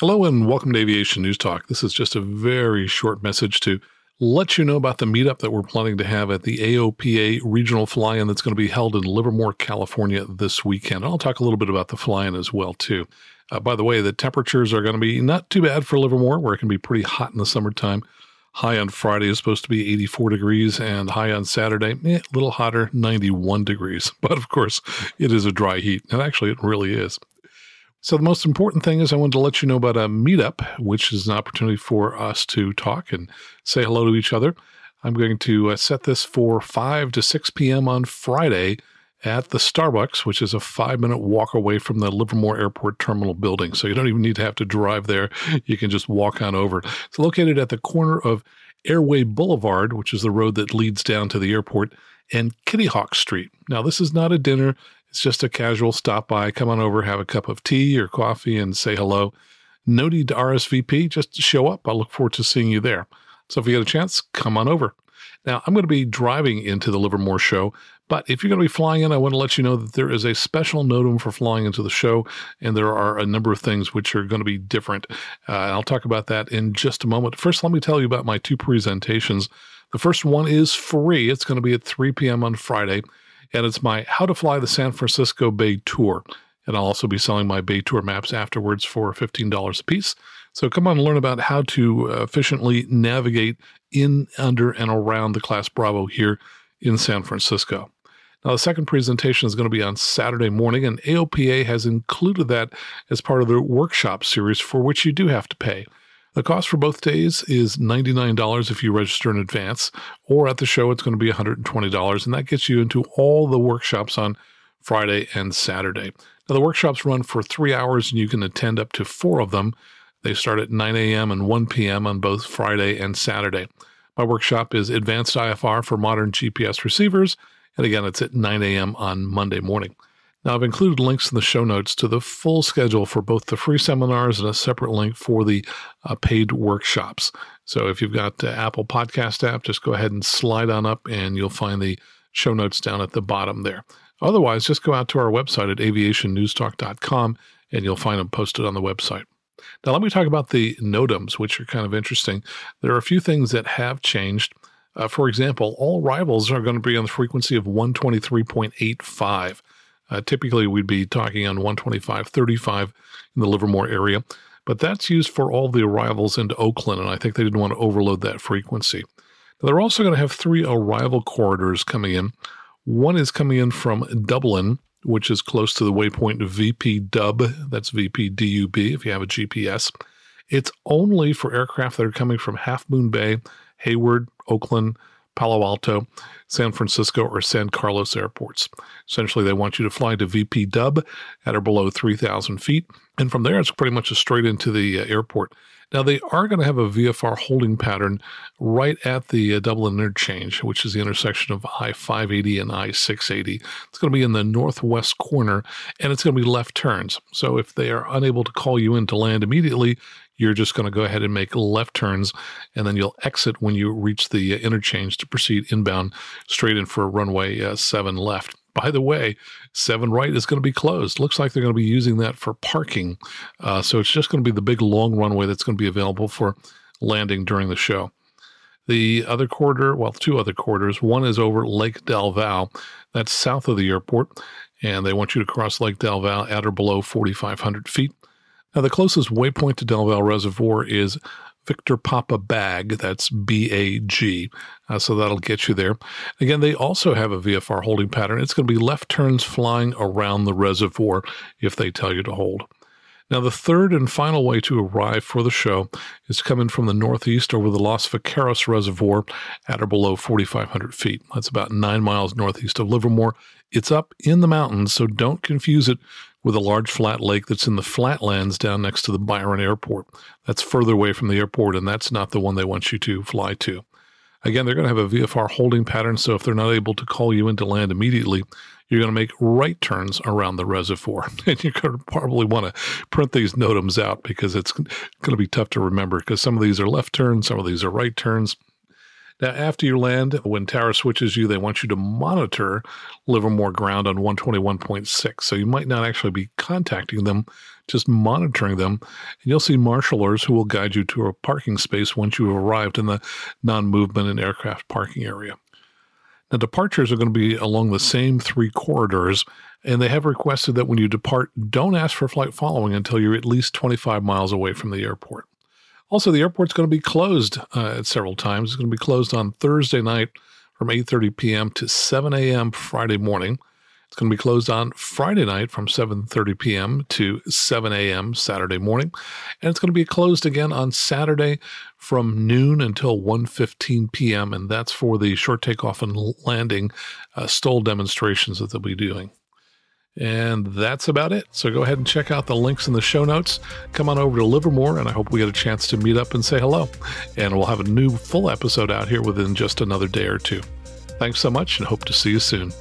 Hello and welcome to Aviation News Talk. This is just a very short message to let you know about the meetup that we're planning to have at the AOPA Regional Flyin that's going to be held in Livermore, California this weekend. I'll talk a little bit about the Flyin as well, too. By the way, the temperatures are going to be not too bad for Livermore, where it can be pretty hot in the summertime. High on Friday is supposed to be 84 degrees, and high on Saturday, a little hotter, 91 degrees. But of course, it is a dry heat, and actually it really is. So the most important thing is I wanted to let you know about a meetup, which is an opportunity for us to talk and say hello to each other. I'm going to set this for 5 to 6 p.m. on Friday at the Starbucks, which is a 5-minute walk away from the Livermore Airport Terminal building. So you don't even need to have to drive there. You can just walk on over. It's located at the corner of Airway Blvd, which is the road that leads down to the airport, and Kitty Hawk Street. Now, this is not a dinner. It's just a casual stop by, come on over, have a cup of tea or coffee and say hello. No need to RSVP, just show up. I look forward to seeing you there. So if you get a chance, come on over. Now, I'm going to be driving into the Livermore show, but if you're going to be flying in, I want to let you know that there is a special NOTAM for flying into the show, and there are a number of things which are going to be different. I'll talk about that in just a moment. First, let me tell you about my two presentations. The first one is free. It's going to be at 3 p.m. on Friday. And it's my How to Fly the San Francisco Bay Tour. And I'll also be selling my Bay Tour maps afterwards for $15 a piece. So come on and learn about how to efficiently navigate in, under, and around the Class Bravo here in San Francisco. Now, the second presentation is going to be on Saturday morning, and AOPA has included that as part of the workshop series for which you do have to pay. The cost for both days is $99 if you register in advance, or at the show it's going to be $120, and that gets you into all the workshops on Friday and Saturday. Now, the workshops run for 3 hours, and you can attend up to 4 of them. They start at 9 a.m. and 1 p.m. on both Friday and Saturday. My workshop is Advanced IFR for Modern GPS Receivers, and again, it's at 9 a.m. on Monday morning. Now, I've included links in the show notes to the full schedule for both the free seminars and a separate link for the paid workshops. So if you've got the Apple Podcast app, just go ahead and slide on up and you'll find the show notes down at the bottom there. Otherwise, just go out to our website at aviationnewstalk.com and you'll find them posted on the website. Now, let me talk about the NOTAMs, which are kind of interesting. There are a few things that have changed. For example, all arrivals are going to be on the frequency of 123.85. Typically, we'd be talking on 125.35 in the Livermore area, but that's used for all the arrivals into Oakland, and I think they didn't want to overload that frequency. Now, they're also going to have 3 arrival corridors coming in. One is coming in from Dublin, which is close to the waypoint VP Dub. That's VP DUB if you have a GPS. It's only for aircraft that are coming from Half Moon Bay, Hayward, Oakland, Palo Alto, San Francisco, or San Carlos airports. Essentially, they want you to fly to VP Dub at or below 3,000 feet. And from there, it's pretty much a straight into the airport. Now, they are going to have a VFR holding pattern right at the Dublin interchange, which is the intersection of I-580 and I-680. It's going to be in the northwest corner, and it's going to be left turns. So if they are unable to call you in to land immediately, you're just going to go ahead and make left turns, and then you'll exit when you reach the interchange to proceed inbound straight in for runway 7 left. By the way, 7 right is going to be closed. Looks like they're going to be using that for parking. So it's just going to be the big long runway that's going to be available for landing during the show. The other corridor, well, 2 other corridors. One is over Lake Del Valle. That's south of the airport, and they want you to cross Lake Del Valle at or below 4,500 feet. Now, the closest waypoint to Del Valle Reservoir is Victor Papa Bag. That's B-A-G. So that'll get you there. Again, they also have a VFR holding pattern. It's going to be left turns flying around the reservoir if they tell you to hold. Now, the third and final way to arrive for the show is coming from the northeast over the Los Vaqueros Reservoir at or below 4,500 feet. That's about 9 miles northeast of Livermore. It's up in the mountains, so don't confuse it with a large flat lake that's in the flatlands down next to the Byron Airport. That's further away from the airport, and that's not the one they want you to fly to. Again, they're going to have a VFR holding pattern, so if they're not able to call you in to land immediately, you're going to make right turns around the reservoir. And you're going to probably want to print these NOTAMs out because it's going to be tough to remember because some of these are left turns, some of these are right turns. Now, after you land, when tower switches you, they want you to monitor Livermore ground on 121.6. So you might not actually be contacting them, just monitoring them. And you'll see marshalers who will guide you to a parking space once you have arrived in the non-movement and aircraft parking area. Now, departures are going to be along the same 3 corridors, and they have requested that when you depart, don't ask for flight following until you're at least 25 miles away from the airport. Also, the airport's going to be closed at several times. It's going to be closed on Thursday night from 8:30 p.m. to 7 a.m. Friday morning. It's going to be closed on Friday night from 7:30 p.m. to 7 a.m. Saturday morning. And it's going to be closed again on Saturday from noon until 1:15 p.m. And that's for the short takeoff and landing STOL demonstrations that they'll be doing. And that's about it. So go ahead and check out the links in the show notes. Come on over to Livermore, and I hope we get a chance to meet up and say hello. And we'll have a new full episode out here within just another day or two. Thanks so much, and hope to see you soon.